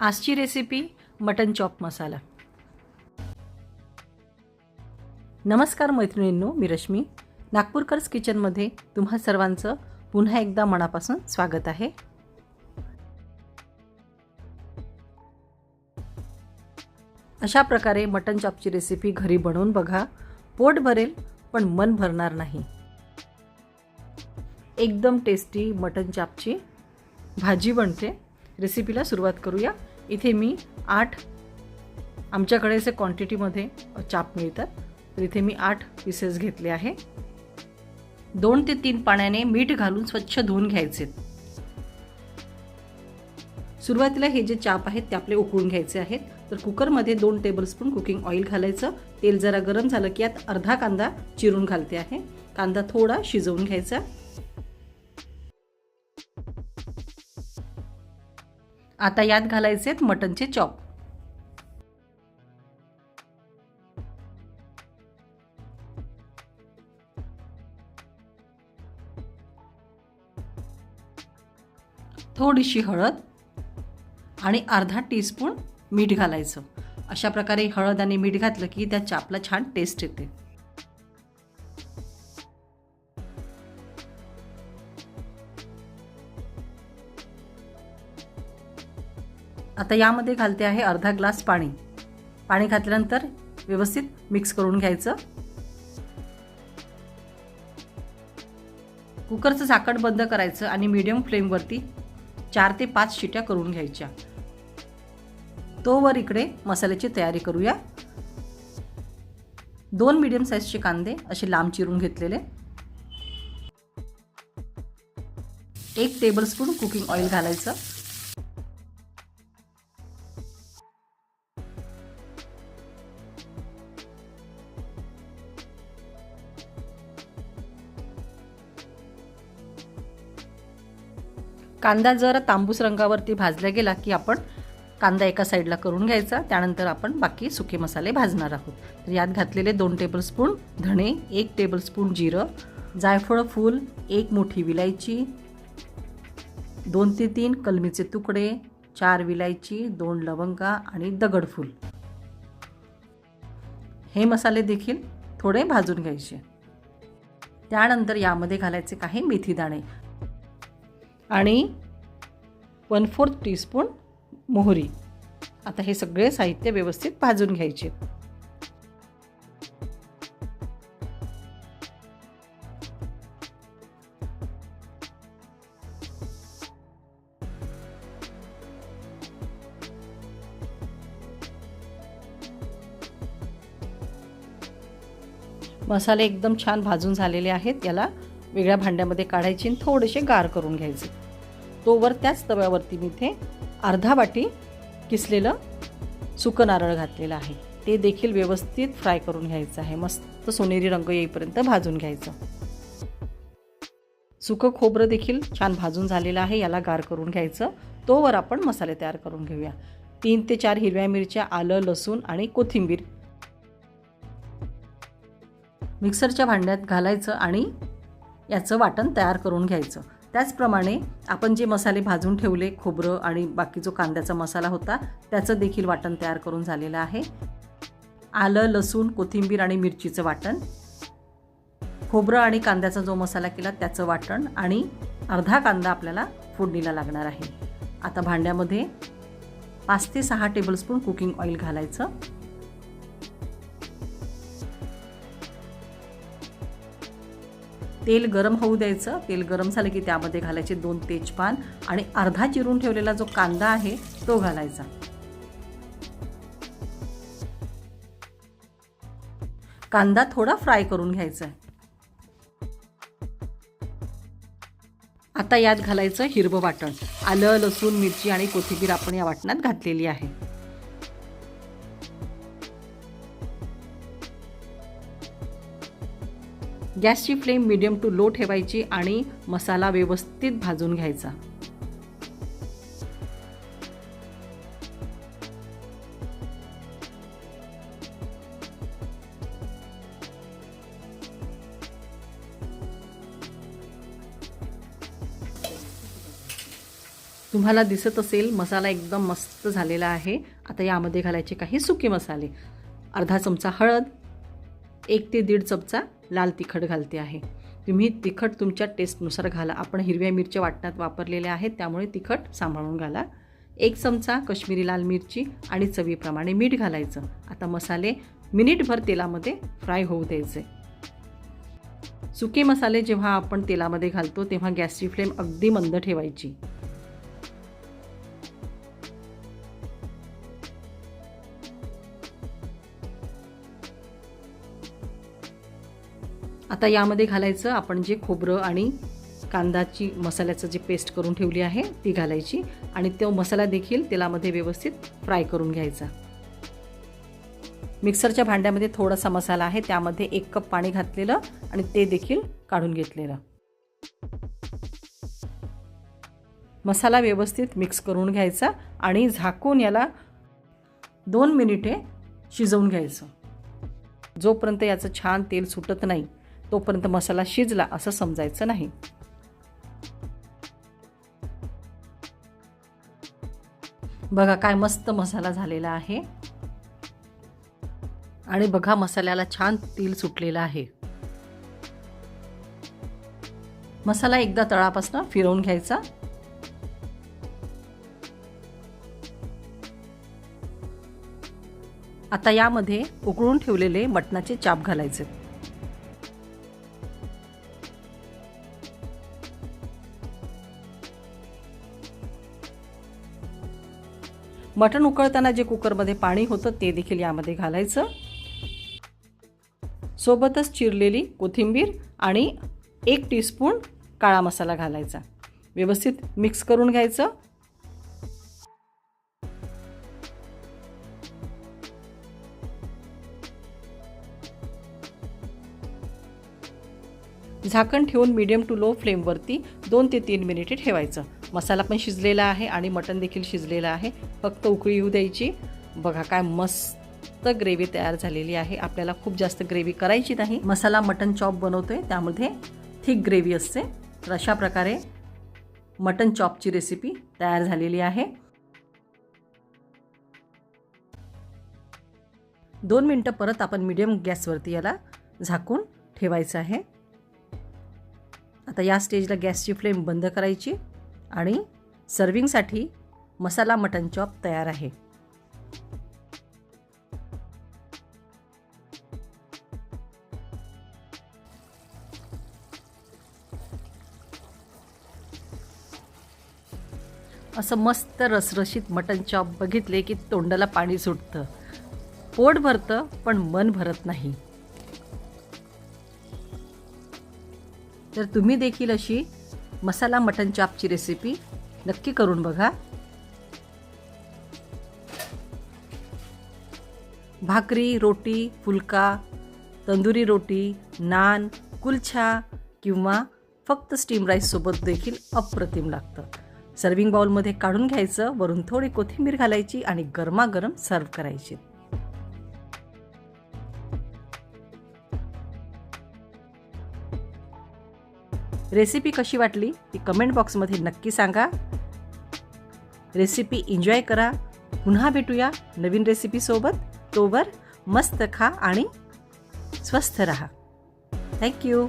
आजची recipe mutton chop मसाला। नमस्कार मैत्रिणींनो, मी रश्मी नागपूरकर्स किचनमध्ये तुम्हा सर्वांचं पुन्हा एकदा मनापासून स्वागत आहे। अशा प्रकारे मटन चॉपची रेसिपी घरी बनवून बघा, पोट भरेल पण मन भरणार नाही। एकदम टेस्टी मटन चॉपची भाजी बनते। रेसिपीला सुरुवात करूया। इथे मी 8 आमच्याकडे असे क्वांटिटीमध्ये चाप मिळतात, तर इथे मी 8 पीसेस घेतले आहे। 2 ते 3 पाण्याने मीठ घालून स्वच्छ धुवून घ्यायचे। सुरुवातीला हे जे चाप आहेत ते आपले उकळून घ्यायचे आहेत। तर कुकरमध्ये 2 टेबलस्पून कुकिंग ऑइल घालायचं। तेल जरा गरम झालं की यात अर्धा कांदा चिरून घालते आहे। कांदा थोडा शिजवून घ्यायचा। आता यात घालायचे मटनचे चॉप। थोडीशी हळद आणि अर्धा टीस्पून मीठ घालायचं। अशा प्रकारे हळद आणि मीठ घातलं की त्या चापला छान टेस्ट येते। आता यामध्ये घालते आहे अर्धा ग्लास पाणी। पाणी घातल्यानंतर व्यवस्थित मिक्स करून घ्यायचं। कुकरचं झाकण बंद करायचं आणि मीडियम फ्लेमवरती 4 ते 5 शिट्या करून घ्यायच्या। तोवर इकडे मसाल्याची तयारी करूया। 2 मीडियम साइजचे कांदे असे लांब चिरून घेतलेले। 1 टेबलस्पून कुकिंग ऑइल घालायचं। कांदा जर तांबूस रंगावरती भाजला गेला की आपण कांदा एका साईडला करून घ्यायचा। त्यानंतर आपण बाकी सुके मसाले भाजणार आहोत। तर यात घातलेले 2 टेबलस्पून धणे, 1 टेबलस्पून जिरं, जायफळ फूल, 1 मोठी विलायची, 2 ते 3 कलमीचे तुकडे, 4 विलायची, 2 लवंगा आणि दगडफूल। हे मसाले देखील थोडे भाजून घ्यायचे। त्यानंतर यामध्ये घालायचे काही मेथी दाणे आणि 1/4 टीस्पून मोहरी। आता हे सगळे साहित्य व्यवस्थित भाजून घ्यायचे। मसाले एकदम छान भाजून झालेले आहेत। याला वेगळ्या भांड्यामध्ये काढायचे आणि थोडेसे गार करून घ्यायचे। तोवर त्याच तव्यावरती मी इथे अर्धा वाटी किसलेलं सुकं नारळ घातलेलं आहे। ते देखील व्यवस्थित फ्राय करून घ्यायचं आहे। मस्त सोनेरी रंग येईपर्यंत भाजून घ्यायचं। सुकं खोबरं देखील छान भाजून झालेलं आहे। याला गार करून घ्यायचं। तोवर आपण मसाले तयार करून घेऊया। 3 ते 4 हिरव्या मिरच्या, आलं, लसूण आणि कोथिंबीर मिक्सरच्या भांड्यात घालायचं आणि याचं वाटण तयार करून घ्यायचं। त्याचप्रमाणे आपण जे मसाले भाजून ठेवले, खोबरं आणि बाकी जो कांद्याचा मसाला होता त्याचं देखील वाटण तयार करून झालेलं आहे। आलं, लसूण, कोथिंबीर आणि मिरचीचं वाटण, खोबरं आणि कांद्याचा जो मसाला केला त्याचं वाटण आणि अर्धा कांदा आपल्याला फोडणीला लागणार आहे। आता भांड्यामध्ये 5 ते 6 टेबलस्पून कुकिंग ऑइल घालायचं। तेल गरम होऊ द्यायचं। तेल गरम झालं की त्यामध्ये घालायचे 2 तेजपान आणि अर्धा चिरून ठेवलेला जो कांदा आहे तो घालायचा। कांदा थोडा फ्राय करून घ्यायचा आहे। आता यात घालायचं हिरवं वाटण। आलं, लसूण, मिरची आणि कोथिंबीर आपण या वाटणात घातलेली आहे। गॅसची फ्लेम मीडियम टू लो ठेवायची आणि मसाला व्यवस्थित भाजून घ्यायचा। तुम्हाला दिसत असेल मसाला एकदम मस्त झालेला आहे. आता यामध्ये घालायचे काही सुके मसाले. अर्धा चमचा हळद, 1 ते 1.5 चमचा लाल तिखट घालते आहे. तुम्ही तिखट तुमच्या टेस्टनुसार घाला. आपण हिरव्या मिरच्या वाटणात वापरलेल्या आहेत, त्यामुळे तिखट सांभाळून घाला. 1 चमचा कश्मीरी लाल मिरची आणि चवीप्रमाणे मीठ घालायचं. आता मसाले मिनिटभर तेलामध्ये फ्राय होऊ द्यायचे. सुके मसाले जेव्हा आपण तेलामध्ये घालतो तेव्हा गॅसची फ्लेम अगदी मंद ठेवायची. आता यामध्ये घालायचं आपण जे खोबरं आणि कांदाची मसाल्याचं जे पेस्ट करून ठेवली आहे ती घालायची आणि तो मसाला देखील तेलामध्ये व्यवस्थित फ्राय करून घ्यायचा. मिक्सरच्या भांड्यामध्ये थोडासा मसाला आहे, त्यामध्ये 1 कप पाणी घातलेलं आणि ते देखील काढून घेतलेलं. मसाला व्यवस्थित मिक्स करून घ्यायचा आणि झाकून याला 2 मिनिटे शिजवून घ्यायचं. जोपर्यंत याचं छान तेल सुटत नाही तोपर्यंत मसाला शिजला असं समजायचं नाही. बघा काय मस्त मसाला झालेला आहे आणि बघा मसाल्याला छान तेल सुटलेलं आहे. मसाला एकदा तळापासून फिरवून घ्यायचा. आता यामध्ये उकळून ठेवलेले मटणाचे चाप घालायचे. मटण उकळताना जे कुकरमध्ये पाणी होतं ते देखील यामध्ये घालायचं. सोबतच चिरलेली कोथिंबीर आणि 1 टीस्पून काळा मसाला घालायचा. व्यवस्थित मिक्स करून घ्यायचं. झाकण ठेवून मीडियम टू लो फ्लेमवरती 2 ते 3 मिनिटे ठेवायचं. मसाला पण शिजलेला आहे आणि मटण देखील शिजलेलं आहे. फक्त उकळी येऊ द्यायची. बघा काय मस्त ग्रेव्ही तयार झालेली आहे. आपल्याला खूप जास्त ग्रेव्ही करायची नाही. मसाला मटण चॉप बनवतोय त्यामध्ये थिक ग्रेव्ही असते. तर अशा प्रकारे मटण चॉपची रेसिपी तयार झालेली आहे. 2 मिनिटं परत आपण मीडियम गॅसवरती याला झाकून ठेवायचं आहे. आता या स्टेजला गॅसची फ्लेम बंद करायची आणि सर्विंगसाठी मसाला मटण चॉप तयार आहे. असं मस्त रसरशीत मटण चॉप बघितले की तोंडाला पाणी सुटतं. पोट भरतं पण मन भरत नाही. तर तुम्ही देखील अशी मसाला मटण चॉपची रेसिपी नक्की करून बघा. भाकरी, रोटी, फुलका, तंदुरी रोटी, नान, कुलछा किंवा फक्त स्टीम राईस सोबत देखील अप्रतिम लागतं. सर्विंग बाउलमध्ये काढून घ्यायचं. वरून थोडी कोथिंबीर घालायची आणि गरमागरम सर्व करायची. रेसिपी कशी वाटली ती कमेंट बॉक्समध्ये नक्की सांगा. रेसिपी एन्जॉय करा. पुन्हा भेटूया नवीन रेसिपीसोबत. तोवर मस्त खा आणि स्वस्थ रहा. थँक्यू.